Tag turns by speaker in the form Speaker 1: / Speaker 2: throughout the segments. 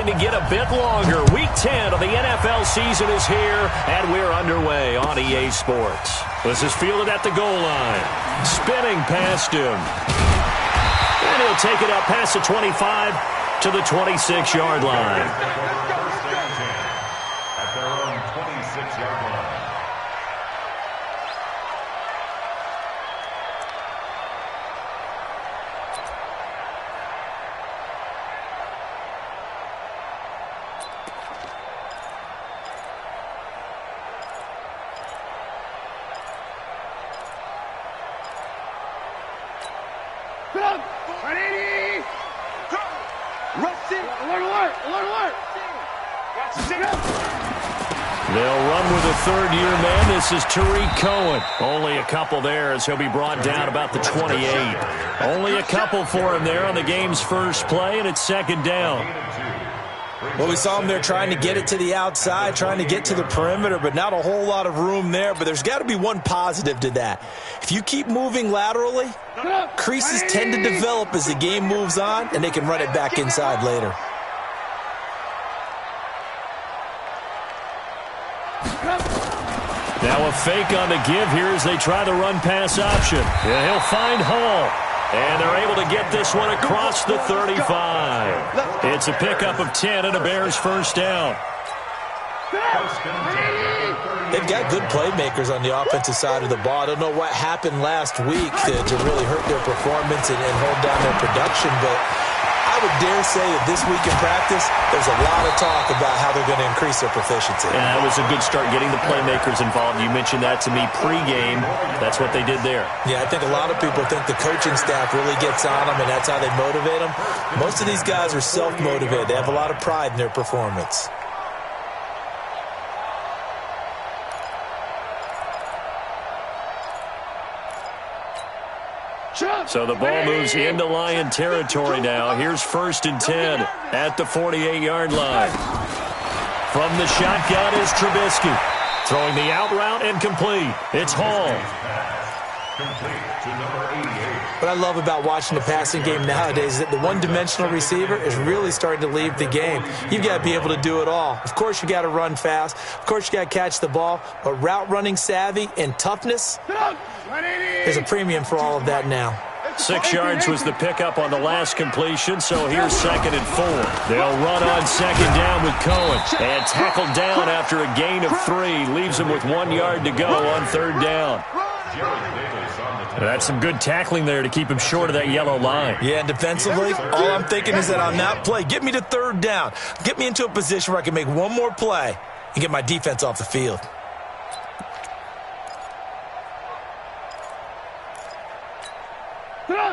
Speaker 1: to get a bit longer. Week 10 of the NFL season is here, and we're underway on EA Sports. This is fielded at the goal line. Spinning past him. And he'll take it up past the 25 to the 26-yard line.
Speaker 2: At their own 26-yard line.
Speaker 1: They'll run with a third-year man. This is Tariq Cohen. Only a couple there as he'll be brought down about the 28. Only a couple for him there on the game's first play, and it's second down.
Speaker 3: Well, we saw him there trying to get it to the outside, trying to get to the perimeter, but not a whole lot of room there. But there's got to be one positive to that. If you keep moving laterally, creases tend to develop as the game moves on, and they can run it back inside later.
Speaker 1: Now a fake on the give here as they try the run-pass option. And he'll find Hall. And they're able to get this one across the 35. It's a pickup of 10 and a Bears first down.
Speaker 3: They've got good playmakers on the offensive side of the ball. I don't know what happened last week to really hurt their performance and hold down their production, but I would dare say that this week in practice, there's a lot of talk about how they're going to increase their proficiency.
Speaker 1: And that was a good start getting the playmakers involved. You mentioned that to me pregame. That's what they did there.
Speaker 3: Yeah, I think a lot of people think the coaching staff really gets on them, and that's how they motivate them. Most of these guys are self-motivated. They have a lot of pride in their performance.
Speaker 1: So the ball moves into Lion territory now. Here's first and 10 at the 48-yard line. From the shotgun is Trubisky. Throwing the out route and complete. It's Hall.
Speaker 3: What I love about watching the passing game nowadays is that the one-dimensional receiver is really starting to leave the game. You've got to be able to do it all. Of course, you got to run fast. Of course, you got to catch the ball. But route running savvy and toughness, there's a premium for all of that now.
Speaker 1: 6 yards was the pickup on the last completion, so here's second and 4. They'll run on second down with Cohen. And tackled down after a gain of 3. Leaves him with 1 yard to go on third down. That's some good tackling there to keep him short of that yellow line.
Speaker 3: Yeah, and defensively, all I'm thinking is that on that play, get me to third down. Get me into a position where I can make one more play and get my defense off the field.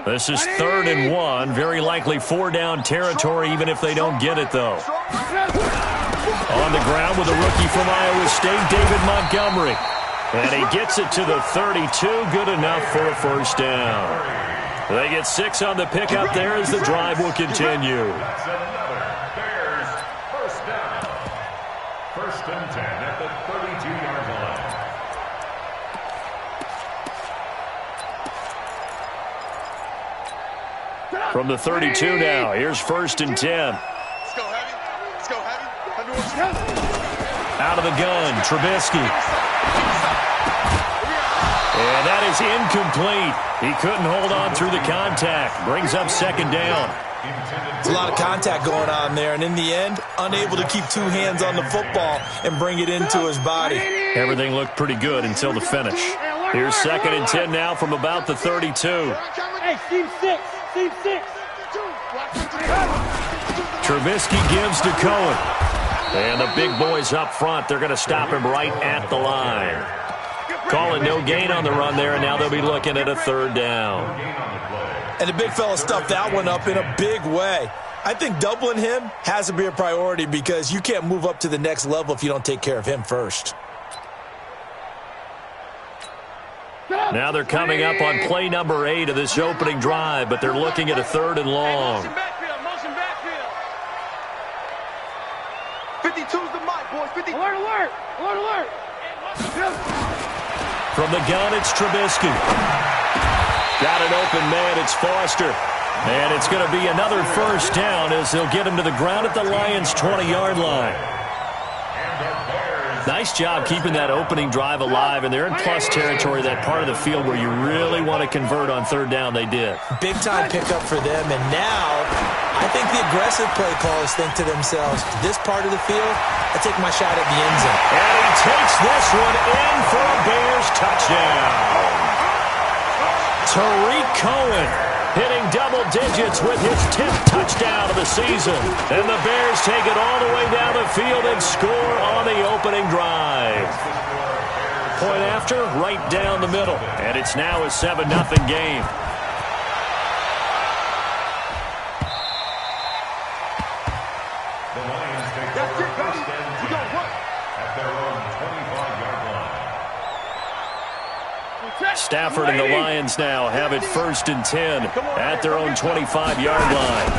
Speaker 1: This is third and 1. Very likely 4-down territory, even if they don't get it, though. On the ground with a rookie from Iowa State, David Montgomery. And he gets it to the 32. Good enough for a first down. They get 6 on the pickup there as the drive will continue.
Speaker 2: Bears first down. First and 10 at the 32-yard line.
Speaker 1: From the 32 now, here's first and 10.
Speaker 4: Let's go heavy. Let's go heavy.
Speaker 1: Out of the gun, Trubisky. And that is incomplete. He couldn't hold on through the contact. Brings up second down.
Speaker 3: There's a lot of contact going on there, and in the end, unable to keep 2 hands on the football and bring it into his body.
Speaker 1: Everything looked pretty good until the finish. Here's second and 10 now from about the 32.
Speaker 5: Hey, team 6. Team 6.
Speaker 1: Trubisky gives to Cohen. And the big boys up front, they're going to stop him right at the line. Calling no gain on the run there, and now they'll be looking at a third down.
Speaker 3: And the big fella stuffed that one up in a big way. I think doubling him has to be a priority because you can't move up to the next level if you don't take care of him first.
Speaker 1: Now they're coming up on play number 8 of this opening drive, but they're looking at a third and long.
Speaker 5: Motion backfield.
Speaker 4: 52's the mic, boys. 50.
Speaker 5: Alert.
Speaker 1: From the gun, it's Trubisky. Got an open man, it's Foster. And it's going to be another first down as they'll get him to the ground at the Lions' 20-yard line. Nice job keeping that opening drive alive, and they're in plus territory, that part of the field where you really want to convert on third down. They did.
Speaker 3: Big-time pickup for them, and now I think the aggressive play callers think to themselves, this part of the field, I take my shot at the end zone.
Speaker 1: And he takes this one in for a Bears touchdown. Tariq Cohen hitting double digits with his 10th touchdown of the season. And the Bears take it all the way down the field and score on the opening drive. Point after, right down the middle. And it's now a 7-0 game.
Speaker 2: The Lions take over first and 10 at their own 25-yard line.
Speaker 1: Stafford and the Lions now have it first and 10 at their own 25-yard line.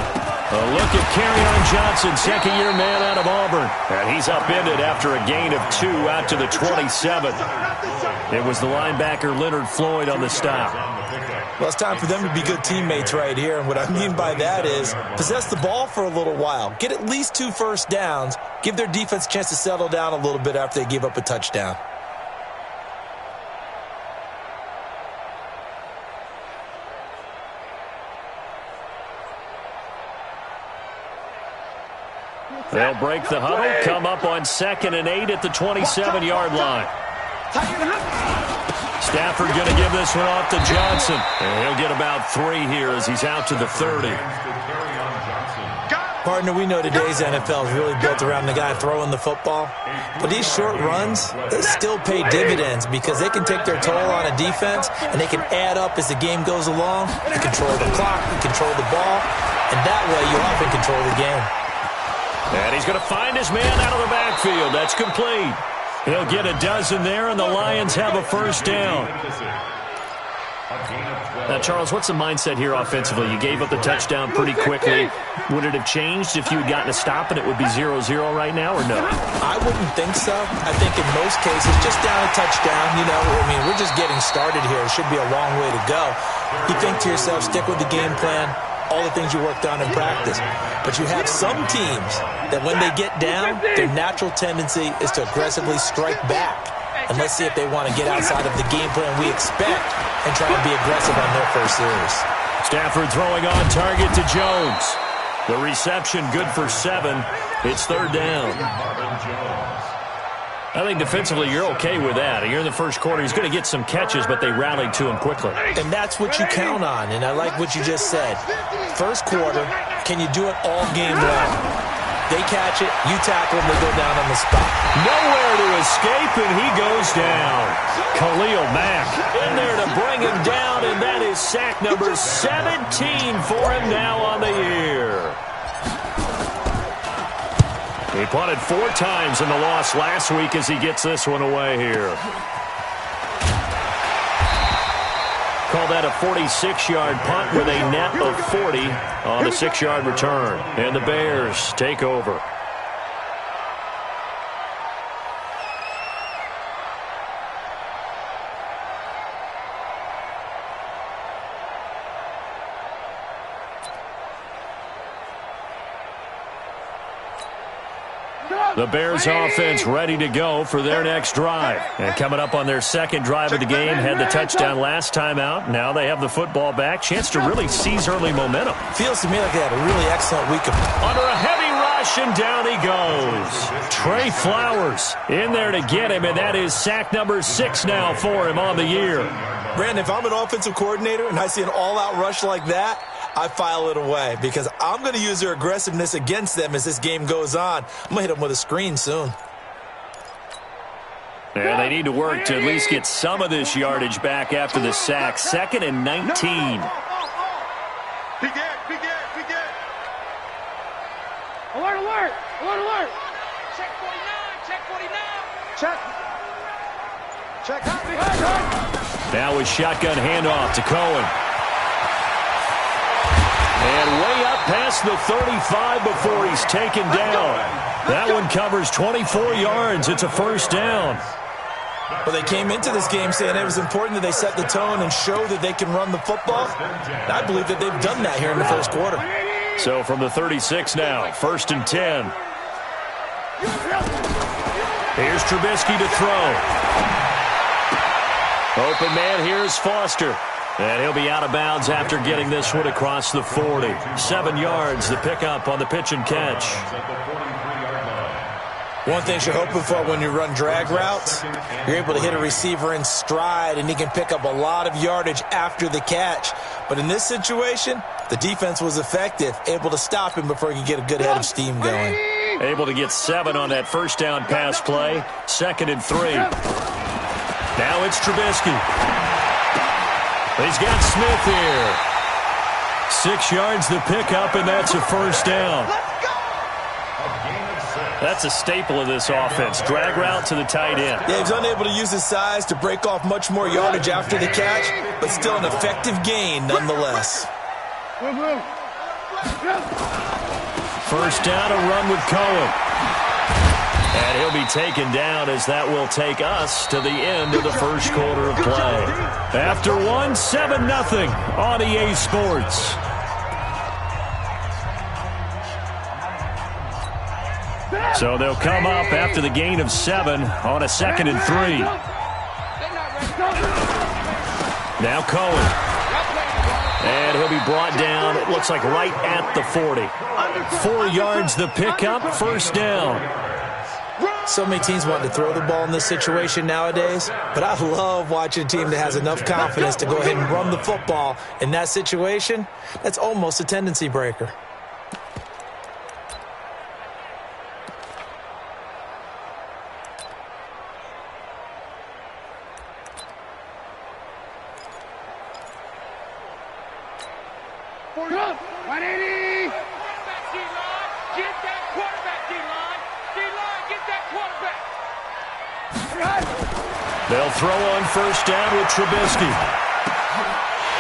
Speaker 1: A look at Kerryon Johnson, second-year man out of Auburn. And he's upended after a gain of 2 out to the 27. It was the linebacker Leonard Floyd on the stop.
Speaker 3: Well, it's time for them to be good teammates right here. And what I mean by that is possess the ball for a little while. Get at least 2 first downs. Give their defense a chance to settle down a little bit after they give up a touchdown.
Speaker 1: They'll break the huddle, come up on 2nd and 8 at the 27-yard line. Stafford going to give this one off to Johnson. And he'll get about 3 here as he's out to the 30.
Speaker 3: Partner, we know today's NFL is really built around the guy throwing the football. But these short runs, they still pay dividends because they can take their toll on a defense and they can add up as the game goes along. You control the clock, you control the ball, and that way you often control the game.
Speaker 1: And he's going to find his man out of the backfield. That's complete. He'll get a dozen there, and the Lions have a first down. Now, Charles, what's the mindset here offensively? You gave up the touchdown pretty quickly. Would it have changed if you had gotten a stop and it would be 0-0 right now, or no?
Speaker 3: I wouldn't think so. I think in most cases, just down a touchdown, we're just getting started here. It should be a long way to go. You think to yourself, stick with the game plan, all the things you worked on in practice. But you have some teams that when they get down, their natural tendency is to aggressively strike back. And let's see if they want to get outside of the game plan we expect and try to be aggressive on their first series.
Speaker 1: Stafford throwing on target to Jones. The reception good for 7. It's third down. I think defensively you're okay with that. You're in the first quarter. He's going to get some catches, but they rallied to him quickly.
Speaker 3: And that's what you count on, and I like what you just said. First quarter, can you do it all game long? They catch it, you tackle them, they go down on the spot.
Speaker 1: Nowhere to escape, and he goes down. Khalil Mack in there to bring him down, and that is sack number 17 for him now on the year. He punted 4 times in the loss last week as he gets this one away here. Call that a 46-yard punt with a net of 40 on a 6-yard return. And the Bears take over. The Bears offense ready to go for their next drive. And coming up on their second drive of the game, had the touchdown last time out. Now they have the football back. Chance to really seize early momentum.
Speaker 3: Feels to me like they had a really excellent week of
Speaker 1: under a heavy rush, and down he goes. Trey Flowers in there to get him, and that is sack number 6 now for him on the year.
Speaker 3: Brandon, if I'm an offensive coordinator and I see an all-out rush like that, I file it away because I'm going to use their aggressiveness against them as this game goes on. I'm going to hit them with a screen soon.
Speaker 1: And they need to work to at least get some of this yardage back after the sack. 2nd and 19.
Speaker 5: Alert, alert! Alert, alert! Check 49, check 49. Check out behind her.
Speaker 1: Now a shotgun handoff to Cohen. And way up past the 35 before he's taken down. That one covers 24 yards. It's a first down.
Speaker 3: Well, they came into this game saying it was important that they set the tone and show that they can run the football. And I believe that they've done that here in the first quarter.
Speaker 1: So from the 36 now, 1st and 10. Here's Trubisky to throw. Open man, here's Foster. And he'll be out of bounds after getting this one across the 40. 7 yards, the pickup on the pitch and catch.
Speaker 3: One thing you're hoping for when you run drag routes, you're able to hit a receiver in stride, and he can pick up a lot of yardage after the catch. But in this situation, the defense was effective, able to stop him before he could get a good head of steam going.
Speaker 1: Able to get 7 on that first down pass play. 2nd and 3. Now it's Trubisky. He's got Smith here. 6 yards the pickup, and that's a first down. That's a staple of this offense. Drag route to the tight end.
Speaker 3: Yeah, he's unable to use his size to break off much more yardage after the catch, but still an effective gain nonetheless.
Speaker 1: First down, a run with Cohen. And he'll be taken down as that will take us to the end of the first quarter of play. After 1, 7-0 on EA Sports. So they'll come up after the gain of 7 on a 2nd and 3. Now Cohen. And he'll be brought down, it looks like right at the 40. 4 yards the pickup, first down.
Speaker 3: So many teams want to throw the ball in this situation nowadays, but I love watching a team that has enough confidence to go ahead and run the football. In that situation, that's almost a tendency breaker.
Speaker 1: They'll throw on first down with Trubisky.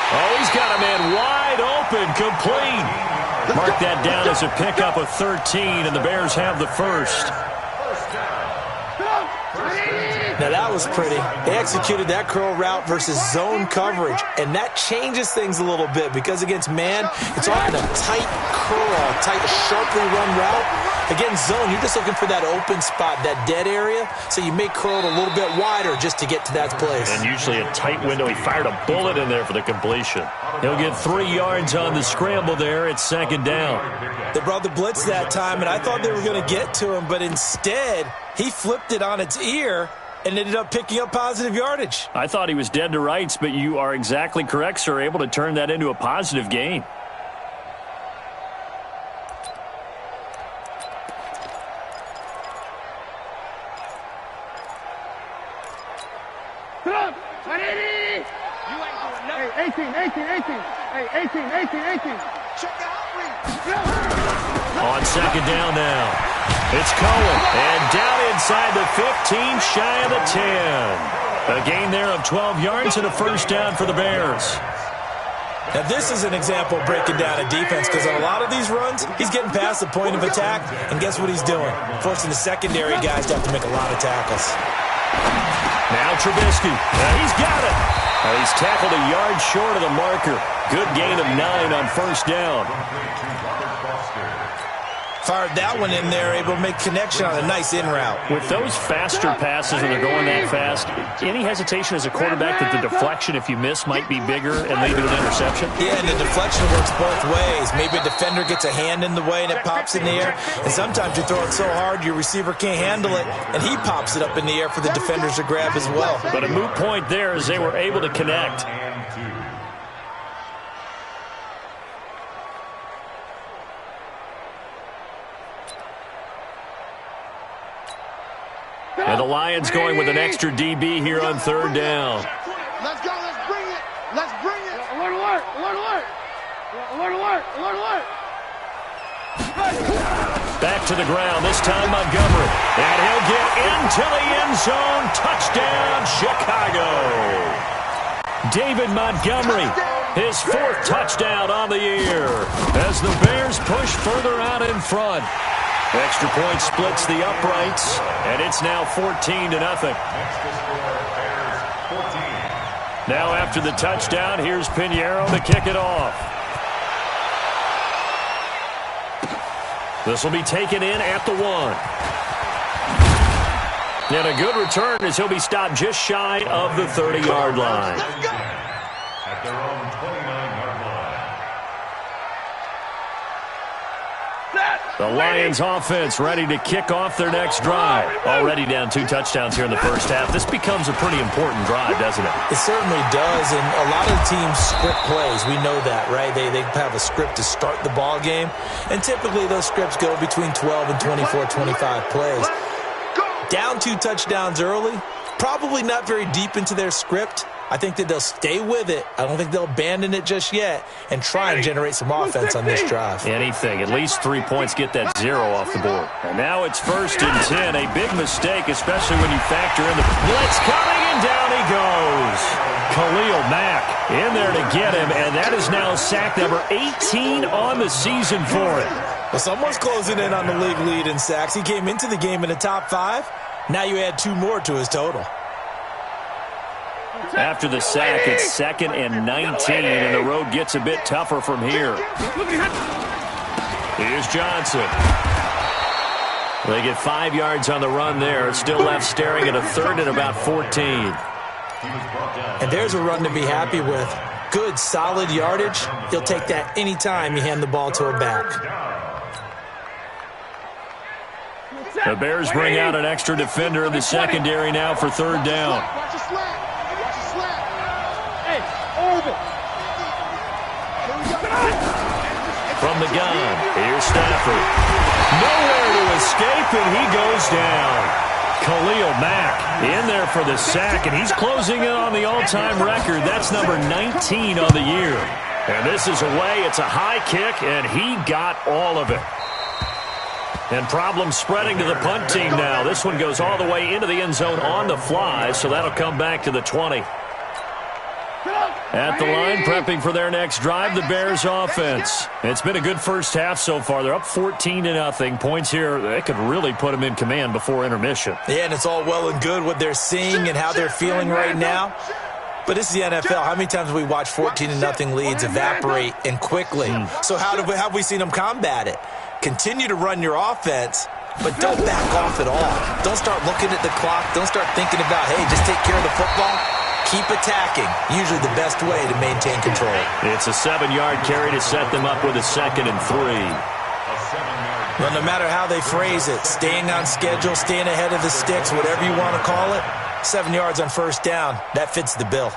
Speaker 1: Oh, he's got a man wide open, complete. Mark that down as a pickup of 13, and the Bears have the first.
Speaker 3: Now that was pretty. They executed that curl route versus zone coverage, and that changes things a little bit because against man, it's often a tight curl, tight, sharply run route. Against zone, you're just looking for that open spot, that dead area, so you may curl it a little bit wider just to get to that place.
Speaker 1: And usually a tight window. He fired a bullet in there for the completion. He'll get 3 yards on the scramble there at 2nd down.
Speaker 3: They brought the blitz that time, and I thought they were going to get to him, but instead, he flipped it on its ear and ended up picking up positive yardage.
Speaker 1: I thought he was dead to rights, but you are exactly correct, sir. Able to turn that into a positive gain.
Speaker 5: Hey, 18. Hey, 18. Check out.
Speaker 1: On 2nd down now. It's Cohen. And down inside the 15, shy of the 10. A gain there of 12 yards and a first down for the Bears.
Speaker 3: Now, this is an example of breaking down a defense because on a lot of these runs, he's getting past the point of attack, and guess what he's doing? Forcing the secondary guys to have to make a lot of tackles.
Speaker 1: Now Trubisky. He's got it. He's tackled a yard short of the marker. Good gain of 9 on first down.
Speaker 3: Fired that one in there, able to make connection on a nice in route.
Speaker 1: With those faster passes and they're going that fast, any hesitation as a quarterback that the deflection, if you miss, might be bigger and lead to an interception?
Speaker 3: Yeah, and the deflection works both ways. Maybe a defender gets a hand in the way and it pops in the air. And sometimes you throw it so hard your receiver can't handle it, and he pops it up in the air for the defenders to grab as well.
Speaker 1: But a moot point there as they were able to connect. And the Lions going with an extra DB here on 3rd down.
Speaker 5: Let's go. Let's bring it. Alert.
Speaker 1: Back to the ground, this time Montgomery. And he'll get into the end zone. Touchdown, Chicago. David Montgomery, his 4th touchdown on the year as the Bears push further out in front. Extra point splits the uprights, and it's now 14-0. Now after the touchdown, here's Pinheiro to kick it off. This will be taken in at the 1. And a good return as he'll be stopped just shy of the 30-yard line.
Speaker 2: At their own 29-yard line.
Speaker 1: The Lions offense ready to kick off their next drive. Already down 2 touchdowns here in the first half. This becomes a pretty important drive, doesn't it?
Speaker 3: It certainly does, and a lot of the teams script plays. We know that, right? They have a script to start the ball game, and typically those scripts go between 12 and 24, 25 plays. Down 2 touchdowns early, probably not very deep into their script. I think that they'll stay with it. I don't think they'll abandon it just yet and try and generate some offense on this drive.
Speaker 1: Anything. At least 3 points, get that 0 off the board. And now it's 1st and 10. A big mistake, especially when you factor in the blitz coming, and down he goes. Khalil Mack in there to get him, and that is now sack number 18 on the season for him.
Speaker 3: Well, someone's closing in on the league lead in sacks. He came into the game in the top 5. Now you add 2 more to his total.
Speaker 1: After the sack, it's 2nd and 19, and the road gets a bit tougher from here. Here's Johnson. They get 5 yards on the run there. Still left staring at a 3rd and about 14.
Speaker 3: And there's a run to be happy with. Good, solid yardage. He'll take that anytime you hand the ball to a back.
Speaker 1: The Bears bring out an extra defender in the secondary now for 3rd down. From the gun, here's Stafford. Nowhere to escape, and he goes down. Khalil Mack in there for the sack, and he's closing in on the all-time record. That's number 19 on the year. And this is away. It's a high kick, and he got all of it. And problems spreading to the punt team now. This one goes all the way into the end zone on the fly, so that'll come back to the 20. At the line, prepping for their next drive, the Bears offense. It's been a good first half so far. They're up 14-0. Points here, they could really put them in command before intermission.
Speaker 3: Yeah, and it's all well and good what they're seeing and how they're feeling right now. But this is the NFL. How many times have we watched 14-0 leads evaporate and quickly? So how have we seen them combat it? Continue to run your offense, but don't back off at all. Don't start looking at the clock. Don't start thinking about, hey, just take care of the football. Keep attacking. Usually the best way to maintain control.
Speaker 1: It's a 7-yard carry to set them up with a 2nd and 3.
Speaker 3: Well, no matter how they phrase it, staying on schedule, staying ahead of the sticks, whatever you want to call it, 7 yards on 1st down, that fits the bill.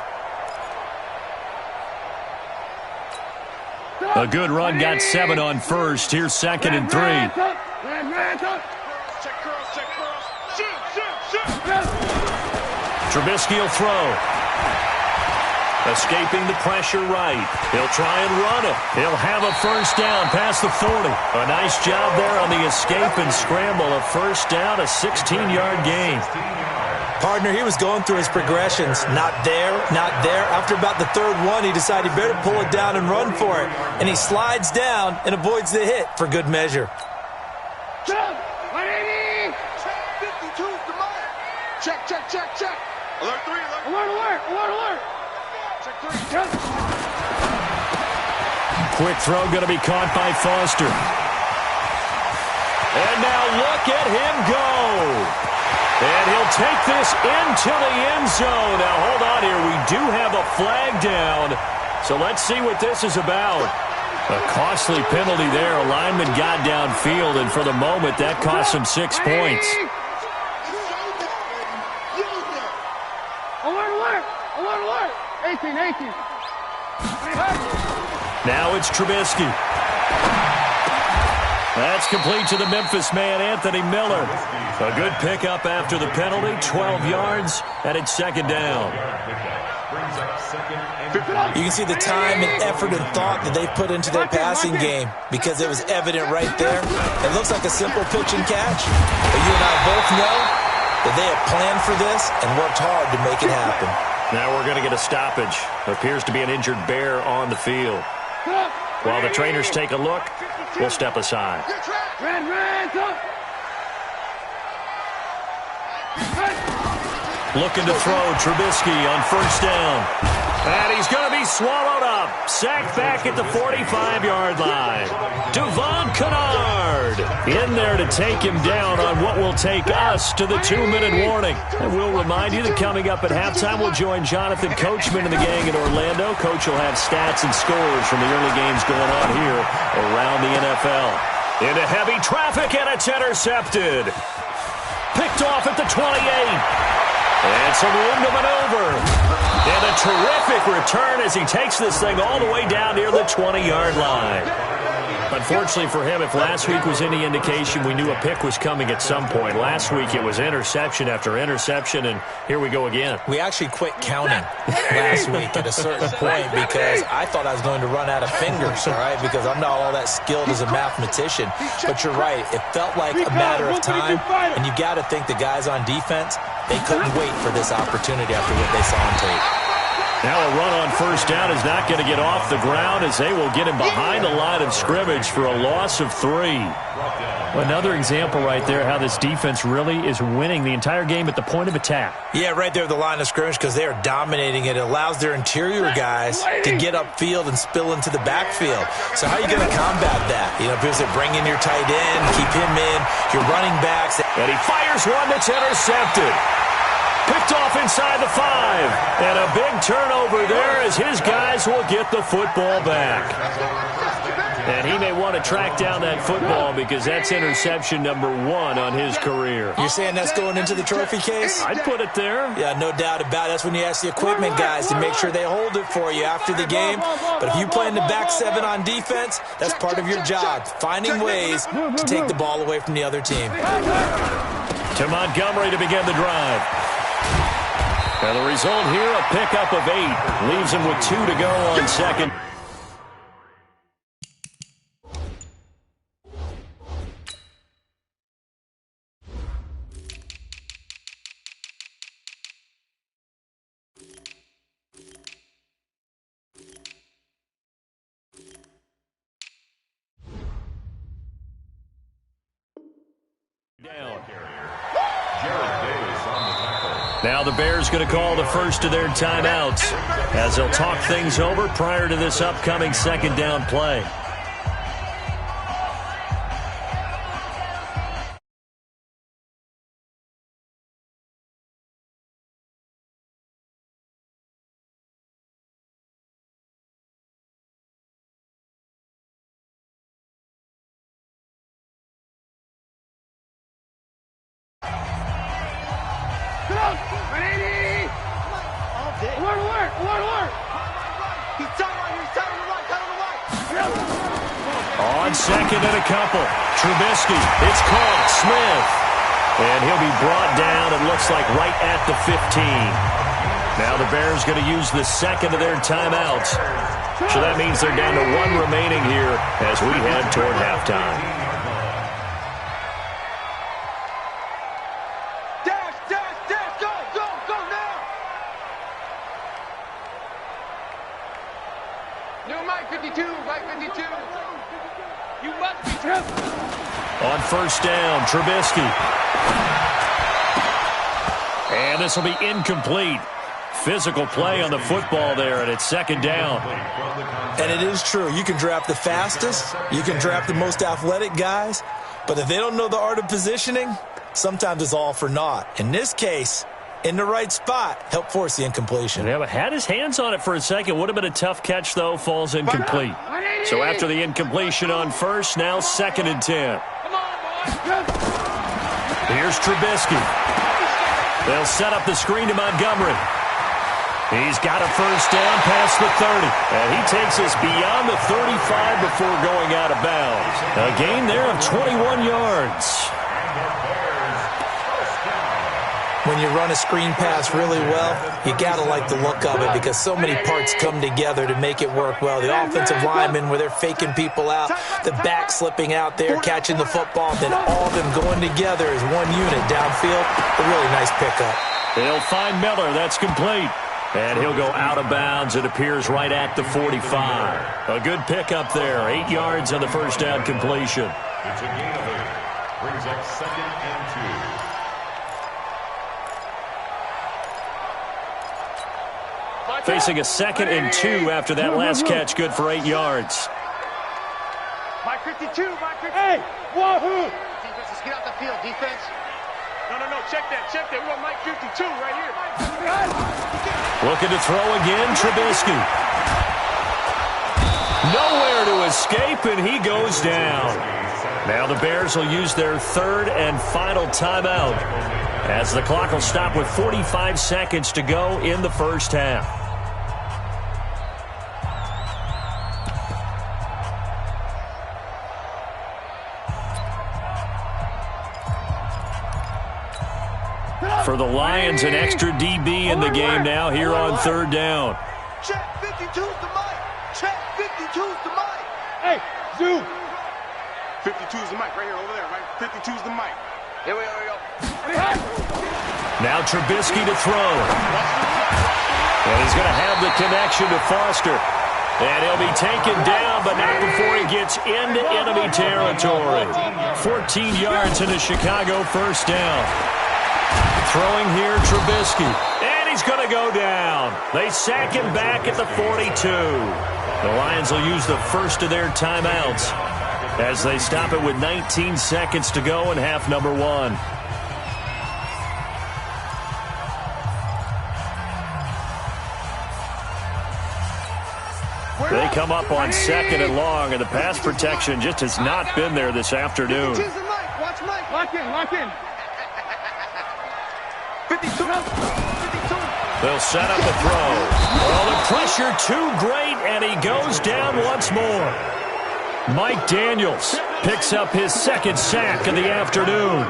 Speaker 1: A good run got 7 on 1st. Here's 2nd and 3. Trubisky will throw. Escaping the pressure right. He'll try and run it. He'll have a 1st down past the 40. A nice job there on the escape and scramble. A 1st down, a 16-yard gain.
Speaker 3: Partner, he was going through his progressions. Not there, not there. After about the 3rd one, he decided he better pull it down and run for it. And he slides down and avoids the hit for good measure.
Speaker 5: Check, check, check, check. Alert 3, alert. Alert, alert, alert, alert. Check 3, check.
Speaker 1: Quick throw going to be caught by Foster. And now look at him go. And he'll take this into the end zone. Now hold on here. We do have a flag down. So let's see what this is about. A costly penalty there. A lineman got downfield, and for the moment, that cost him 6 points.
Speaker 5: Alert, alert, alert, alert. 18.
Speaker 1: Now it's Trubisky. That's complete to the Memphis man, Anthony Miller. A good pickup after the penalty, 12 yards, and it's 2nd down.
Speaker 3: You can see the time and effort and thought that they put into their passing game because it was evident right there. It looks like a simple pitch and catch, but you and I both know that they have planned for this and worked hard to make it happen.
Speaker 1: Now we're going to get a stoppage. Appears to be an injured bear on the field. While the trainers take a look, we'll step aside.
Speaker 5: Red,
Speaker 1: Looking to throw. Trubisky on first down. And he's going to be swallowed up. Sacked back at the 45-yard line. Devon Kennard in there to take him down on what will take us to the 2-minute warning. And we'll remind you that coming up at halftime, we'll join Jonathan Coachman and the gang in Orlando. Coach will have stats and scores from the early games going on here around the NFL. Into heavy traffic, and it's intercepted. Picked off at the 28. And some room to maneuver. And a terrific return as he takes this thing all the way down near the 20-yard line. Unfortunately for him, if last week was any indication, we knew a pick was coming at some point. Last week it was interception after interception, and here we go again.
Speaker 3: We actually quit counting last week at a certain point because I thought I was going to run out of fingers, all right, because I'm not all that skilled as a mathematician. But you're right. It felt like a matter of time, and you got to think the guys on defense, they couldn't wait for this opportunity after what they saw on tape.
Speaker 1: Now a run on first down is not going to get off the ground as they will get him behind the line of scrimmage for a loss of 3. Another example right there how this defense really is winning the entire game at the point of attack.
Speaker 3: Yeah, right there at the line of scrimmage because they are dominating it. It allows their interior guys to get upfield and spill into the backfield. So how are you going to combat that? You know, people say bring in your tight end, keep him in, your running backs.
Speaker 1: And he fires one that's intercepted. Picked off inside the 5. And a big turnover there as his guys will get the football back. And he may want to track down that football because that's interception number 1 on his career.
Speaker 3: You're saying that's going into the trophy case?
Speaker 1: I'd put it there.
Speaker 3: Yeah, no doubt about it. That's when you ask the equipment guys to make sure they hold it for you after the game. But if you play in the back 7 on defense, that's part of your job, finding ways to take the ball away from the other team.
Speaker 1: To Montgomery to begin the drive. And the result here, a pickup of 8. Leaves him with 2 to go on second. Now the Bears going to call the first of their timeouts as they'll talk things over prior to this upcoming second down play. On second and a couple. Trubisky, it's caught. Smith. And he'll be brought down, it looks like, right at the 15. Now the Bears going to use the second of their timeouts. So that means they're down to 1 remaining here as we head toward halftime. On first down, Trubisky. And this will be incomplete. Physical play on the football there, and it's second down.
Speaker 3: And it is true. You can draft the fastest. You can draft the most athletic guys. But if they don't know the art of positioning, sometimes it's all for naught. In this case, in the right spot, help force the incompletion.
Speaker 1: Yeah, but had his hands on it for a second. Would have been a tough catch, though. Falls incomplete. So after the incompletion on first, now second and 10. Here's Trubisky. They'll set up the screen to Montgomery. He's got a first down past the 30. And he takes us beyond the 35 before going out of bounds. A gain there of 21 yards.
Speaker 3: When you run a screen pass really well, you got to like the look of it because so many parts come together to make it work well. The offensive linemen, where they're faking people out, the back slipping out there, catching the football, then all of them going together as one unit downfield. A really nice pickup.
Speaker 1: They'll find Miller. That's complete. And he'll go out of bounds. It appears right at the 45. A good pickup there. 8 yards on the first down completion.
Speaker 2: It's a gain of 8. Brings up second and 2.
Speaker 1: Facing a 2nd and 2 after that last catch, good for 8 yards.
Speaker 5: Mike 52, Mike 52. Hey, wahoo! Defense, let's get out the field, defense. No, check that. We want Mike 52 right here.
Speaker 1: Looking to throw again, Trubisky. Nowhere to escape, and he goes down. Now the Bears will use their 3rd and final timeout, as the clock will stop with 45 seconds to go in the first half. For the Lions, an extra DB in the game now here on 3rd down.
Speaker 5: Check 52's the mic. Check 52's the mic. Hey, Zoo. 52's the mic right here, over there, right? 52's the mic. Here we go.
Speaker 1: Now Trubisky to throw. And he's going to have the connection to Foster. And he'll be taken down, but not before he gets into enemy territory. 14 yards into Chicago, first down. Throwing here, Trubisky. And he's going to go down. They sack him back at the 42. The Lions will use the first of their timeouts as they stop it with 19 seconds to go in half number 1. They come up on 2nd and long, and the pass protection just has not been there this afternoon.
Speaker 5: Watch Mike. Lock in. 52.
Speaker 1: They'll set up a throw. Well, the pressure too great, and he goes down once more. Mike Daniels picks up his 2nd sack of the afternoon.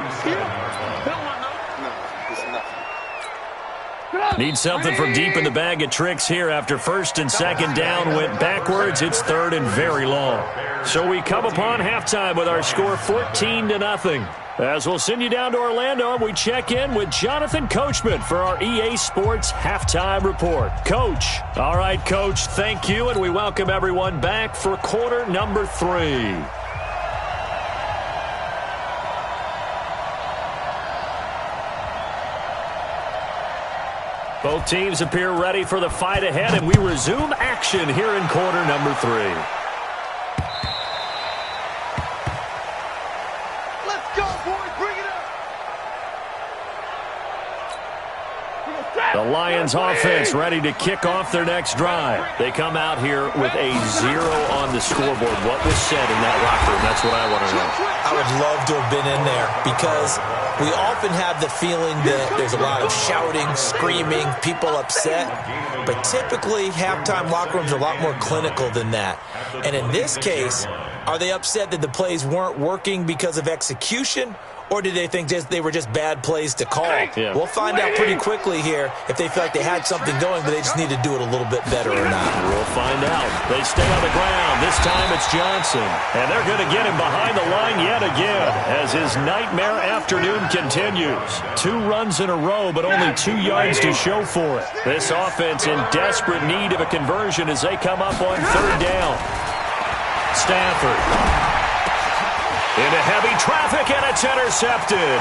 Speaker 1: Need something from deep in the bag of tricks here after 1st and 2nd down went backwards. It's 3rd and very long. So we come upon halftime with our score 14-0. As we'll send you down to Orlando, and we check in with Jonathan Coachman for our EA Sports Halftime Report. Coach. All right, Coach, thank you, and we welcome everyone back for quarter number 3. Both teams appear ready for the fight ahead, and we resume action here in quarter number 3. The Lions offense ready to kick off their next drive. They come out here with a 0 on the scoreboard. What was said in that locker room? That's what I want to know.
Speaker 3: I would love to have been in there because we often have the feeling that there's a lot of shouting, screaming, people upset. But typically, halftime locker rooms are a lot more clinical than that. And in this case, are they upset that the plays weren't working because of execution? Or did they think they were just bad plays to call?
Speaker 1: Yeah.
Speaker 3: We'll find out pretty quickly here if they feel like they had something going, but they just need to do it a little bit better or not.
Speaker 1: We'll find out. They stay on the ground. This time it's Johnson. And they're going to get him behind the line yet again as his nightmare afternoon continues. 2 runs in a row, but only 2 yards to show for it. This offense in desperate need of a conversion as they come up on 3rd down. Stafford. Into heavy traffic, and it's intercepted.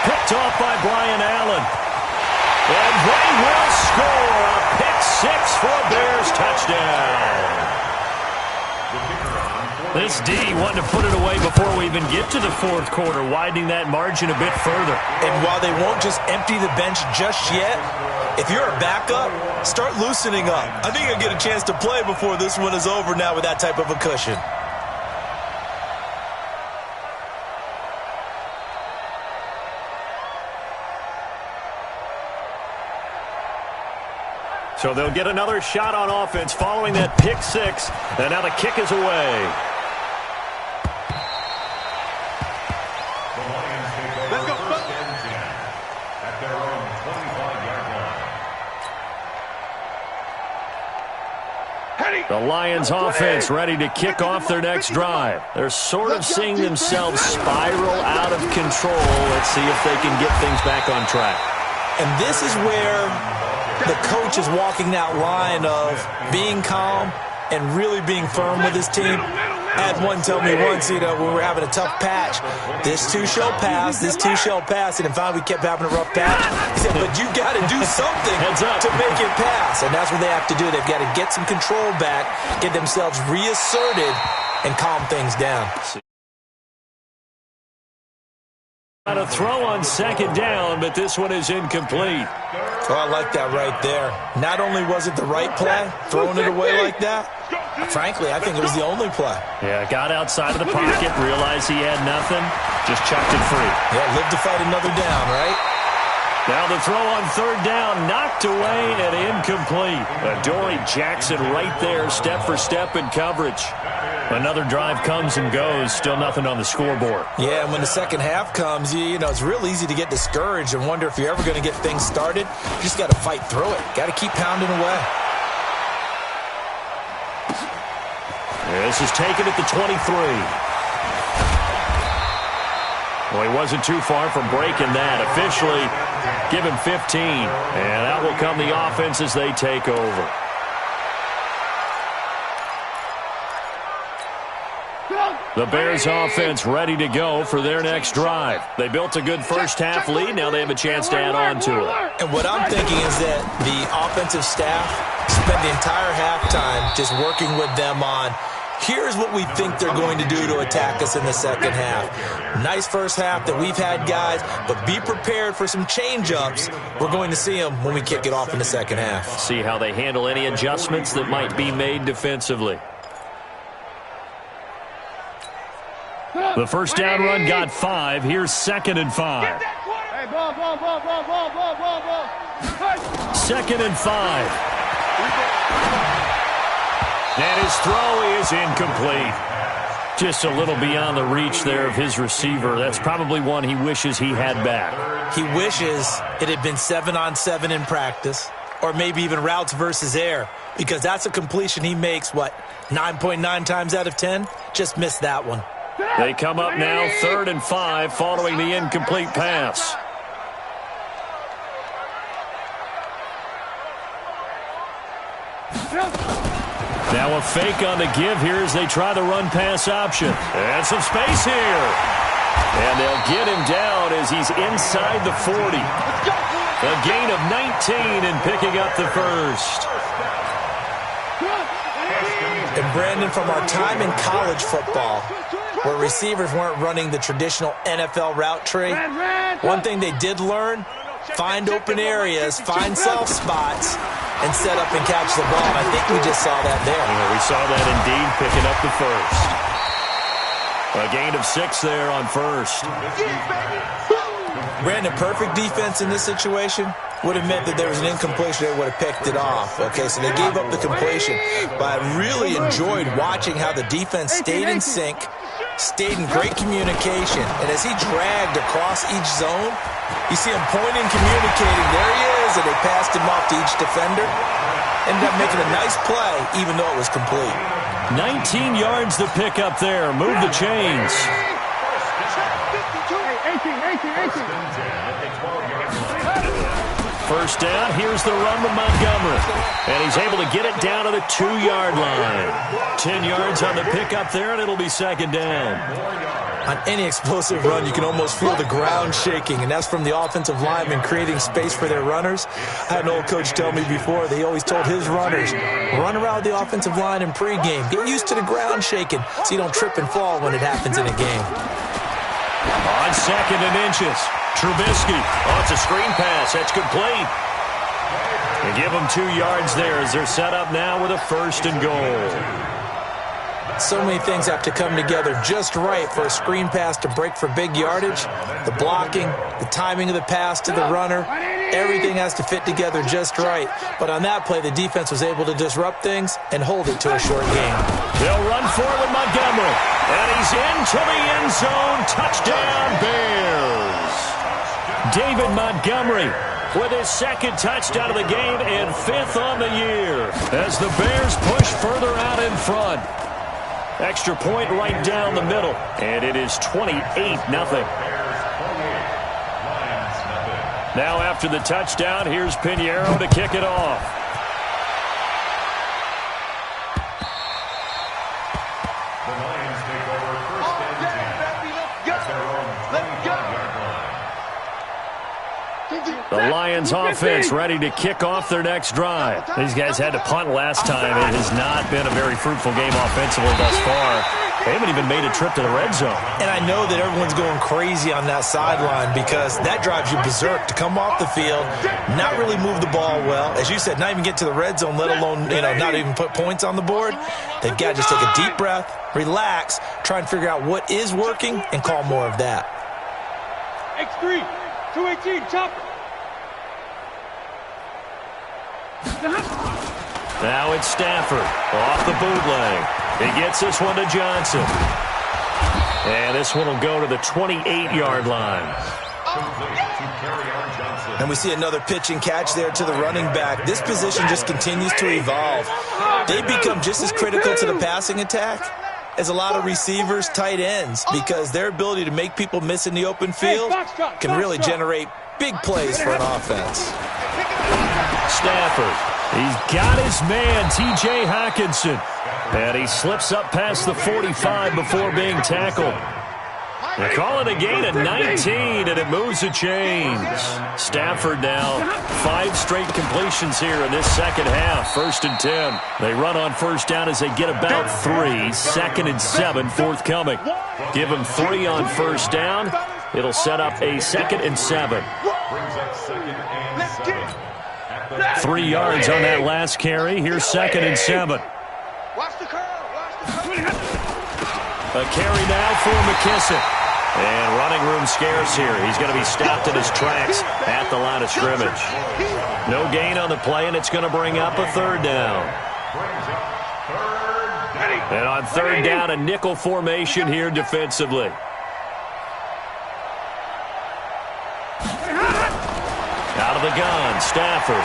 Speaker 1: Picked off by Brian Allen. And they will score a pick-6 for a Bears touchdown. This D wanted to put it away before we even get to the 4th quarter, widening that margin a bit further.
Speaker 3: And while they won't just empty the bench just yet, if you're a backup, start loosening up. I think you'll get a chance to play before this one is over now with that type of a cushion.
Speaker 1: So they'll get another shot on offense following that pick-6, and now the kick is away.
Speaker 5: Let's go,
Speaker 2: at their own 25-yard line.
Speaker 1: The Lions offense ready to kick off their next drive. They're sort of seeing themselves spiral out of control. Let's see if they can get things back on track.
Speaker 3: And this is where the coach is walking that line of being calm and really being firm with his team. I had one tell me once, when we were having a tough patch, this too shall pass, this too shall pass, and finally we kept having a rough patch. He said, but you got to do something to make it pass, and that's what they have to do. They've got to get some control back, get themselves reasserted, and calm things down.
Speaker 1: On a throw on second down, but this one is incomplete.
Speaker 3: Oh, I like that right there. Not only was it the right play, throwing it away like that, frankly, I think it was the only play.
Speaker 1: Yeah, got outside of the pocket, realized he had nothing, just chucked it free.
Speaker 3: Yeah, live to fight another down, right?
Speaker 1: Now the throw on third down, knocked away and incomplete. Adoree Jackson right there, step for step in coverage. Another drive comes and goes, still nothing on the scoreboard.
Speaker 3: Yeah, and when the second half comes, it's real easy to get discouraged and wonder if you're ever going to get things started. You just got to fight through it. Got to keep pounding away.
Speaker 1: This is taken at the 23. Well, he wasn't too far from breaking that. Officially, give him 15. And out will come the offense as they take over. The Bears offense ready to go for their next drive. They built a good first half lead. Now they have a chance to add on to it.
Speaker 3: And what I'm thinking is that the offensive staff spent the entire halftime just working with them on, here's what we think they're going to do to attack us in the second half. Nice first half that we've had, guys, but be prepared for some change-ups. We're going to see them when we kick it off in the second half.
Speaker 1: See how they handle any adjustments that might be made defensively. The first down run got 5. Here's 2nd and 5.
Speaker 6: Hey, ball.
Speaker 1: 2nd and 5. And his throw is incomplete. Just a little beyond the reach there of his receiver. That's probably one he wishes he had back.
Speaker 3: He wishes it had been 7-on-7 in practice, or maybe even routes versus air, because that's a completion he makes, 9.9 times out of 10? Just missed that one.
Speaker 1: They come up now 3rd and 5 following the incomplete pass. Now a fake on the give here as they try the run-pass option. And some space here. And they'll get him down as he's inside the 40. A gain of 19 and picking up the first.
Speaker 3: And Brandon, from our time in college football, where receivers weren't running the traditional NFL route tree, one thing they did learn, find open areas, find soft spots, and set up and catch the ball. And I think we just saw that there.
Speaker 1: Yeah, we saw that indeed, picking up the first. A gain of 6 there on first.
Speaker 3: Brandon, perfect defense in this situation would have meant that there was an incompletion. They would have picked it off. Okay, so they gave up the completion. But I really enjoyed watching how the defense stayed in sync, stayed in great communication. And as he dragged across each zone, you see him pointing, communicating. There he is, and they passed him off to each defender. Ended up making a nice play, even though it was complete.
Speaker 1: 19 yards to pick up there. Move the chains.
Speaker 6: 18.
Speaker 1: First down, here's the run with Montgomery. And he's able to get it down to the 2-yard line. 10 yards on the pickup there, and it'll be 2nd down.
Speaker 3: On any explosive run, you can almost feel the ground shaking, and that's from the offensive linemen creating space for their runners. I had an old coach tell me before, they always told his runners, run around the offensive line in pregame. Get used to the ground shaking so you don't trip and fall when it happens in a game.
Speaker 1: On 2nd and inches, Trubisky. Oh, it's a screen pass. That's complete. They give them 2 yards there as they're set up now with a 1st and goal.
Speaker 3: So many things have to come together just right for a screen pass to break for big yardage. The blocking, the timing of the pass to the runner, everything has to fit together just right. But on that play, the defense was able to disrupt things and hold it to a short game.
Speaker 1: They'll run forward Montgomery. And he's into the end zone. Touchdown, Bears. David Montgomery with his 2nd touchdown of the game and 5th on the year as the Bears push further out in front. Extra point right down the middle, and it is 28-0. Now after the touchdown, here's Pinheiro to kick it off.
Speaker 2: The Lions
Speaker 1: The Lions offense ready to kick off their next drive. These guys had to punt last time. It has not been a very fruitful game offensively thus far. They haven't even made a trip to the red zone.
Speaker 3: And I know that everyone's going crazy on that sideline because that drives you berserk to come off the field, not really move the ball well. As you said, not even get to the red zone, let alone, not even put points on the board. They've got to just take a deep breath, relax, try and figure out what is working, and call more of that.
Speaker 6: X3, 218, chopper.
Speaker 1: Now it's Stafford off the bootleg. He gets this one to Johnson. And this one will go to the 28-yard line.
Speaker 3: And we see another pitch and catch there to the running back. This position just continues to evolve. They become just as critical to the passing attack as a lot of receivers, tight ends, because their ability to make people miss in the open field can really generate big plays for an offense.
Speaker 1: Stafford. He's got his man, T.J. Hockenson. And he slips up past the 45 before being tackled. They call it a gain of 19, and it moves the chains. Stafford now, 5 straight completions here in this second half. 1st and 10. They run on first down as they get about 3. 2nd and 7 forthcoming. Give them 3 on first down. It'll set up a 2nd and 7. 3 yards on that last carry. Here's 2nd and 7.
Speaker 5: Watch the curl.
Speaker 1: A carry now for McKissick. And running room scarce here. He's going to be stopped in his tracks at the line of scrimmage. No gain on the play, and it's going to bring up a 3rd down. And on 3rd down, a nickel formation here defensively. Out of the gun, Stafford.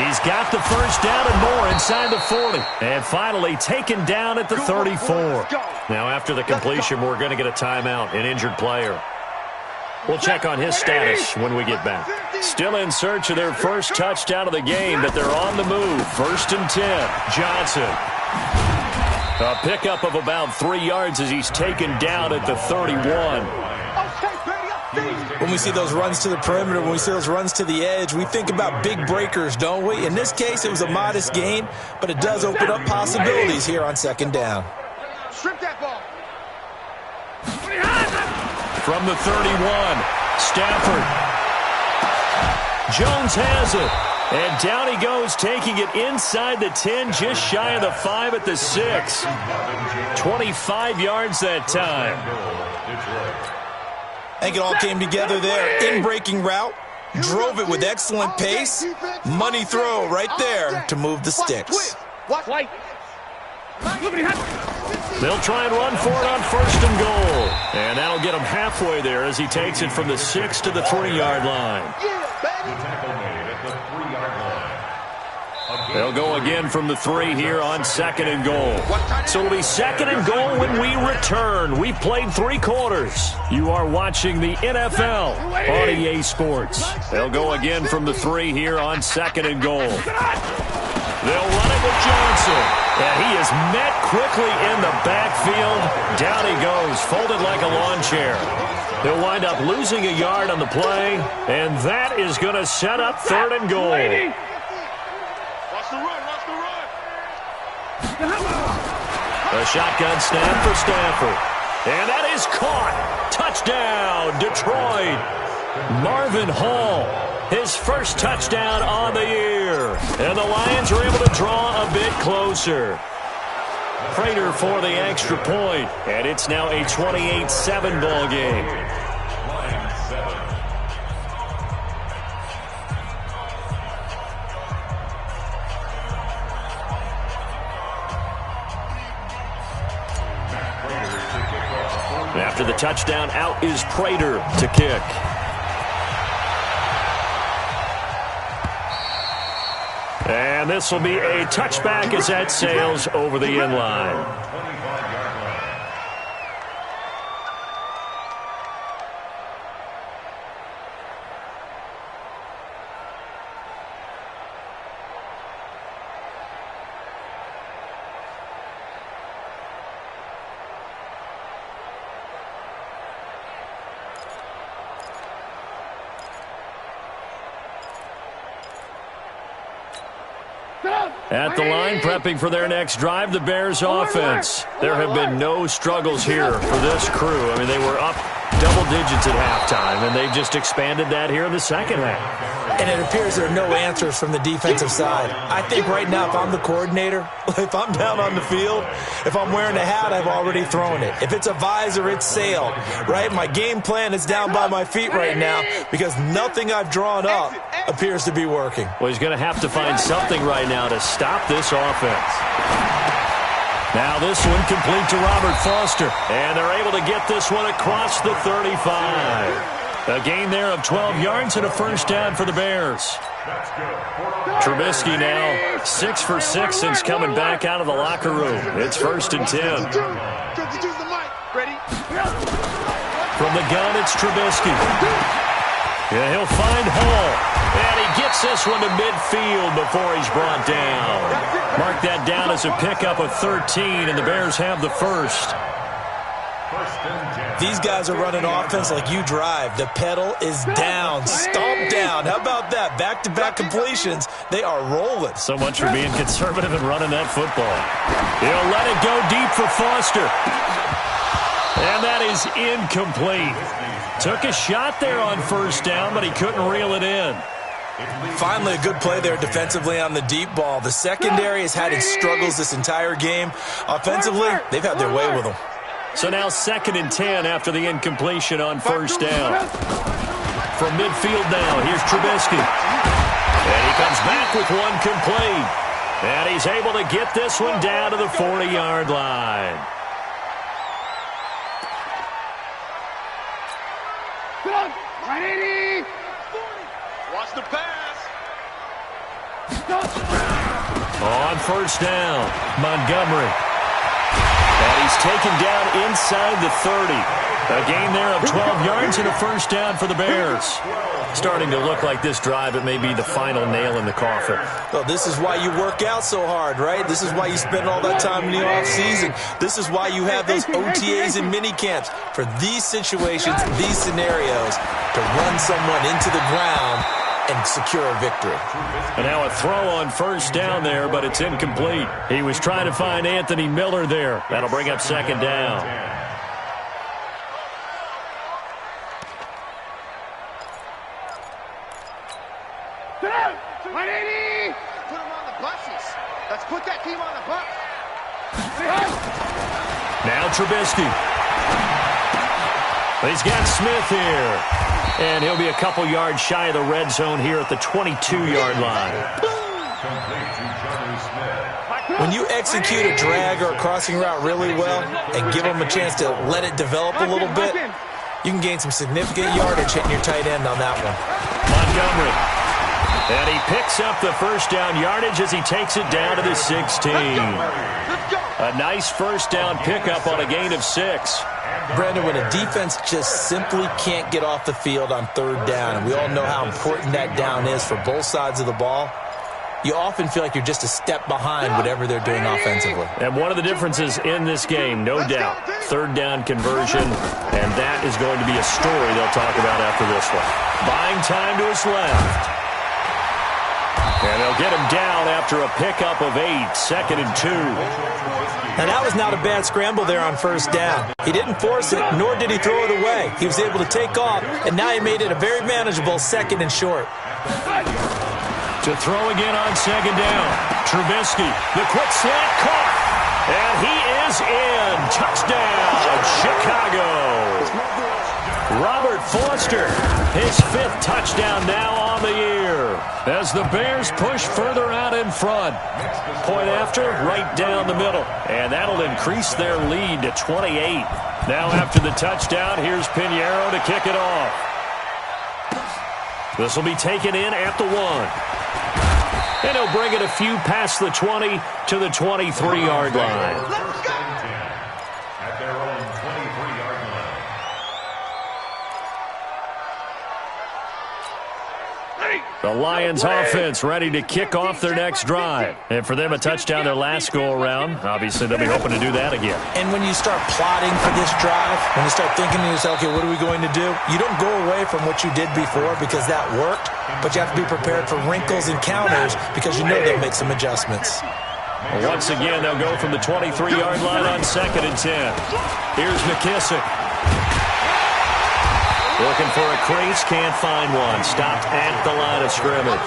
Speaker 1: He's got the first down and more inside the 40. And finally taken down at the 34. Now after the completion, we're going to get a timeout, an injured player. We'll check on his status when we get back. Still in search of their first touchdown of the game, but they're on the move. 1st and 10. Johnson. A pickup of about 3 yards as he's taken down at the 31.
Speaker 3: When we see those runs to the perimeter, when we see those runs to the edge, we think about big breakers, don't we? In this case, it was a modest gain, but it does open up possibilities here on 2nd down.
Speaker 5: Strip that ball.
Speaker 1: From the 31, Stafford. Jones has it. And down he goes, taking it inside the 10, just shy of the 5 at the 6. 25 yards that time.
Speaker 3: I think it all came together there. In-breaking route, drove it with excellent pace. Money throw right there to move the sticks.
Speaker 1: They'll try and run for it on 1st and goal. And that'll get him halfway there as he takes it from the 6 to the 3-yard line. They'll go again from the 3 here on 2nd and goal. So it'll be 2nd and goal when we return. We've played 3 quarters. You are watching the NFL on EA Sports. They'll go again from the 3 here on 2nd and goal. They'll run it with Johnson. And he is met quickly in the backfield. Down he goes, folded like a lawn chair. He'll wind up losing a yard on the play. And that is going to set up 3rd and goal. A shotgun snap for Stafford. And that is caught. Touchdown, Detroit. Marvin Hall, his first touchdown on the year. And the Lions are able to draw a bit closer. Prater for the extra point. And it's now a 28-7 ball game. After the touchdown, out is Prater to kick. And this will be a touchback as that sails over the end line. At the line, prepping for their next drive, the Bears offense. There have been no struggles here for this crew. I mean, they were up double digits at halftime, and they've just expanded that here in the second half.
Speaker 3: And it appears there are no answers from the defensive side. I think right now, if I'm the coordinator, if I'm down on the field, if I'm wearing a hat, I've already thrown it. If it's a visor, it's sailed, right? My game plan is down by my feet right now because nothing I've drawn up appears to be working.
Speaker 1: Well, he's going to have to find something right now to stop this offense. Now this one complete to Robert Foster. And they're able to get this one across the 35. A gain there of 12 yards and a first down for the Bears. Trubisky now 6 for 6 since coming back out of the locker room. It's 1st and 10. From the gun, it's Trubisky. Yeah, he'll find Hall. And he gets this one to midfield before he's brought down. Mark that down as a pickup of 13, and the Bears have the first.
Speaker 3: These guys are running offense like you drive. The pedal is down, stomp down. How about that? Back-to-back completions. They are rolling.
Speaker 1: So much for being conservative and running that football. He'll let it go deep for Foster. And that is incomplete. Took a shot there on first down, but he couldn't reel it in.
Speaker 3: Finally, a good play there defensively on the deep ball. The secondary has had its struggles this entire game. Offensively, they've had their way with them.
Speaker 1: So now 2nd and 10 after the incompletion on first down. From midfield now, here's Trubisky. And he comes back with one complete. And he's able to get this one down to the 40-yard line.
Speaker 5: Watch the pass.
Speaker 1: On first down, Montgomery. And he's taken down inside the 30. A gain there of 12 yards and a first down for the Bears. Starting to look like this drive, it may be the final nail in the coffin.
Speaker 3: Well, this is why you work out so hard, right? This is why you spend all that time in the offseason. This is why you have those OTAs and mini camps. For these situations, these scenarios, to run someone into the ground and secure a victory.
Speaker 1: And now a throw on first down there, but it's incomplete. He was trying to find Anthony Miller there. That'll bring up 2nd down.
Speaker 5: Put him on the buses. Let's put that team on the bus.
Speaker 1: Now Trubisky. He's got Smith here. And he'll be a couple yards shy of the red zone here at the 22-yard line.
Speaker 3: When you execute a drag or a crossing route really well and give them a chance to let it develop a little bit, you can gain some significant yardage hitting your tight end on that one.
Speaker 1: Montgomery. And he picks up the first down yardage as he takes it down to the 16. A nice first down pickup on a gain of 6.
Speaker 3: Brandon, when a defense just simply can't get off the field on 3rd down, and we all know how important that down is for both sides of the ball, you often feel like you're just a step behind whatever they're doing offensively.
Speaker 1: And one of the differences in this game, no doubt, 3rd down conversion, and that is going to be a story they'll talk about after this one. Buying time to his left. And they'll get him down after a pickup of 8, 2nd and 2.
Speaker 3: Now, that was not a bad scramble there on first down. He didn't force it, nor did he throw it away. He was able to take off, and now he made it a very manageable 2nd and short.
Speaker 1: To throw again on 2nd down. Trubisky, the quick slant caught. And he is in. Touchdown, Chicago. Robert Foster, his 5th touchdown now on the year. As the Bears push further out in front. Point after, right down the middle. And that'll increase their lead to 28. Now after the touchdown, here's Pinheiro to kick it off. This will be taken in at the 1. And he'll bring it a few past the 20 to the 23-yard line.
Speaker 2: At their own 23-yard line.
Speaker 5: 1,
Speaker 1: The Lions offense ready to kick off their next drive. And for them, a touchdown their last go-around. Obviously, they'll be hoping to do that again.
Speaker 3: And when you start plotting for this drive, when you start thinking to yourself, okay, what are we going to do? You don't go away from what you did before because that worked, but you have to be prepared for wrinkles and counters because you know they'll make some adjustments.
Speaker 1: Well, once again, they'll go from the 23-yard line on 2nd and 10. Here's McKissick. Looking for a crease, can't find one. Stopped at the line of scrimmage.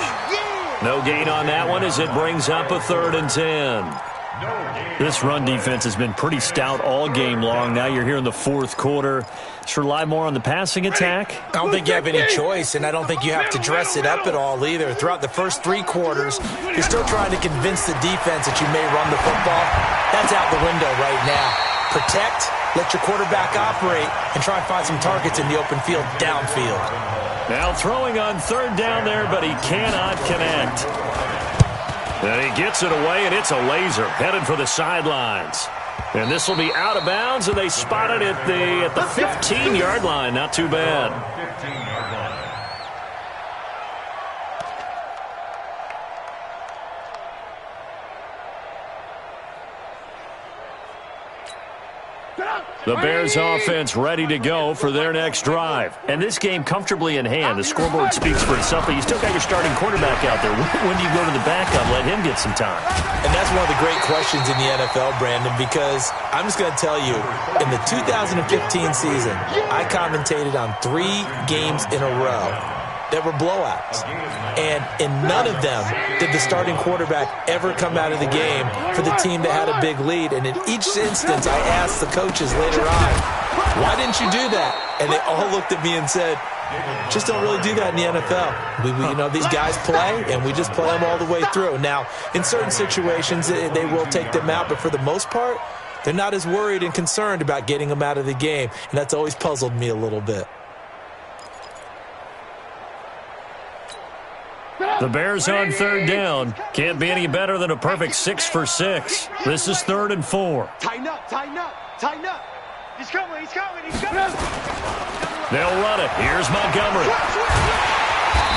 Speaker 1: No gain on that one as it brings up a 3rd and 10. This run defense has been pretty stout all game long. Now you're here in the 4th quarter. Just rely more on the passing attack.
Speaker 3: I don't think you have any choice, and I don't think you have to dress it up at all either. Throughout the first 3 quarters, you're still trying to convince the defense that you may run the football. That's out the window right now. Protect, let your quarterback operate, and try and find some targets in the open field downfield.
Speaker 1: Now throwing on 3rd down there, but he cannot connect. And he gets it away, and it's a laser headed for the sidelines. And this will be out of bounds, and they spot it at the 15-yard line. Not too bad.
Speaker 2: 15-yard line.
Speaker 1: The Bears offense ready to go for their next drive. And this game comfortably in hand. The scoreboard speaks for itself, but you still got your starting quarterback out there. When do you go to the backup, let him get some time?
Speaker 3: And that's one of the great questions in the NFL, Brandon, because I'm just going to tell you, in the 2015 season, I commentated on 3 games in a row that were blowouts. And in none of them did the starting quarterback ever come out of the game for the team that had a big lead. And in each instance, I asked the coaches later on, why didn't you do that? And they all looked at me and said, just don't really do that in the NFL. You know, these guys play, and we just play them all the way through. Now, in certain situations, they will take them out, but for the most part, they're not as worried and concerned about getting them out of the game. And that's always puzzled me a little bit.
Speaker 1: The Bears on 3rd down. Can't be any better than a perfect 6 for 6. This is 3rd and 4.
Speaker 5: Tighten up, tighten up, tighten up. He's coming, he's coming, he's coming.
Speaker 1: They'll run it. Here's Montgomery.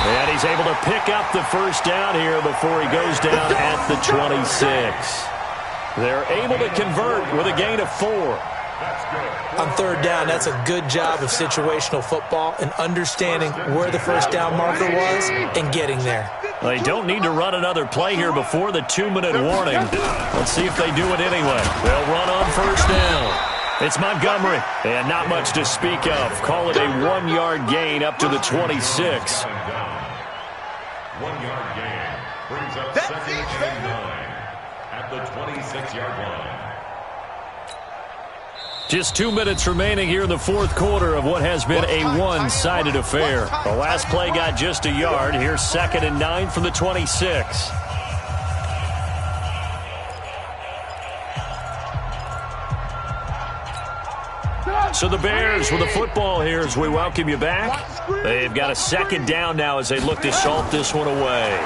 Speaker 1: And he's able to pick up the first down here before he goes down at the 26. They're able to convert with a gain of 4.
Speaker 3: On 3rd down, that's a good job of situational football and understanding where the first down marker was and getting there.
Speaker 1: They don't need to run another play here before the 2-minute warning. Let's see if they do it anyway. They'll run on 1st down. It's Montgomery, and not much to speak of. Call it a 1-yard gain up to the 26.
Speaker 2: 1-yard gain brings up 2nd and 9 at the 26-yard line.
Speaker 1: Just 2 minutes remaining here in the 4th quarter of what has been a one-sided affair. The last play got just a yard. Here's 2nd and 9 from the 26. So the Bears with the football here as we welcome you back. They've got a 2nd down now as they look to salt this one away.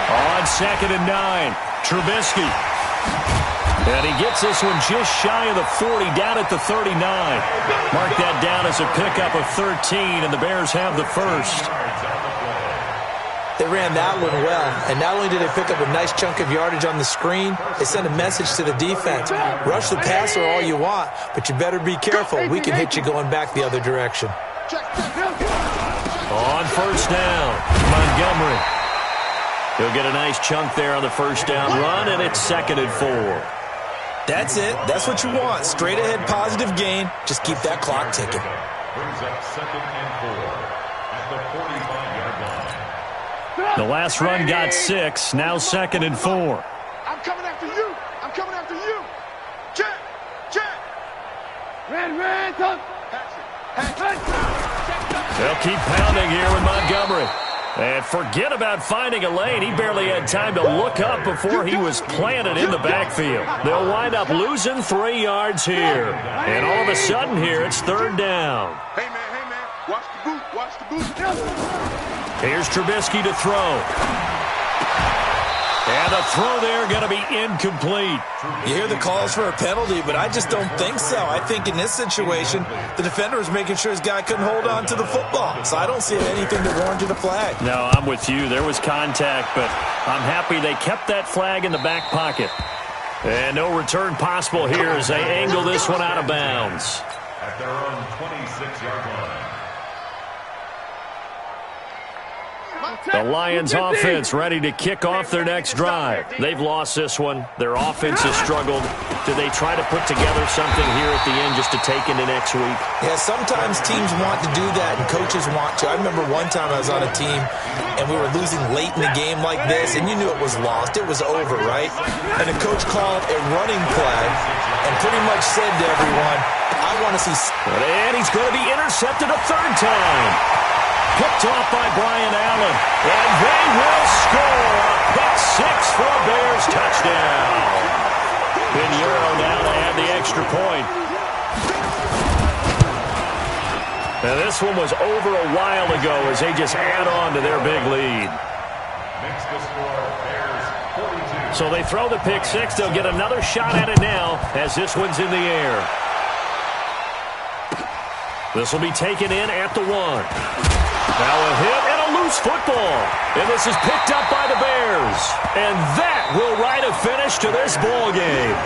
Speaker 1: On 2nd and 9, Trubisky. And he gets this one just shy of the 40, down at the 39. Mark that down as a pickup of 13, and the Bears have the first.
Speaker 3: They ran that one well, and not only did they pick up a nice chunk of yardage on the screen, they sent a message to the defense. Rush the passer all you want, but you better be careful. We can hit you going back the other direction.
Speaker 1: On 1st down, Montgomery. He'll get a nice chunk there on the 1st down run, and it's 2nd and 4.
Speaker 3: That's it. That's what you want. Straight ahead positive gain. Just keep that clock ticking.
Speaker 2: Brings up 2nd and 4 at the 45-yard line.
Speaker 1: The last run got 6. Now 2nd and 4.
Speaker 5: I'm coming after you. I'm coming after you. Check. Check.
Speaker 6: Ran, come.
Speaker 1: They'll keep pounding here with Montgomery. And forget about finding a lane. He barely had time to look up before he was planted in the backfield. They'll wind up losing 3 yards here. And all of a sudden here, it's 3rd down.
Speaker 5: Hey, man. Watch the boot. Watch the boot.
Speaker 1: Here's Trubisky to throw. And the throw there going to be incomplete.
Speaker 3: You hear the calls for a penalty, but I just don't think so. I think in this situation, the defender was making sure his guy couldn't hold on to the football. So I don't see anything that warranted a flag.
Speaker 1: No, I'm with you. There was contact, but I'm happy they kept that flag in the back pocket. And no return possible here as they angle this one out of bounds.
Speaker 2: At their own 26-yard line.
Speaker 1: The Lions offense ready to kick off their next drive. They've lost this one. Their offense has struggled. Do they try to put together something here at the end just to take into next week?
Speaker 3: Yeah, sometimes teams want to do that and coaches want to. I remember one time I was on a team and we were losing late in the game like this, and you knew it was lost. It was over, right? And the coach called a running play and pretty much said to everyone, I want to see...
Speaker 1: And he's going to be intercepted a third time. Picked off by Brian Allen. And they will score a pick six for a Bears touchdown. Pinheiro now to add the extra point. Now this one was over a while ago as they just add on to their big lead.
Speaker 2: Makes the score Bears 42.
Speaker 1: So they throw the pick six. They'll get another shot at it now as this one's in the air. This will be taken in at the 1. Now a hit and a loose football. And this is picked up by the Bears. And that will write a finish to this ball game.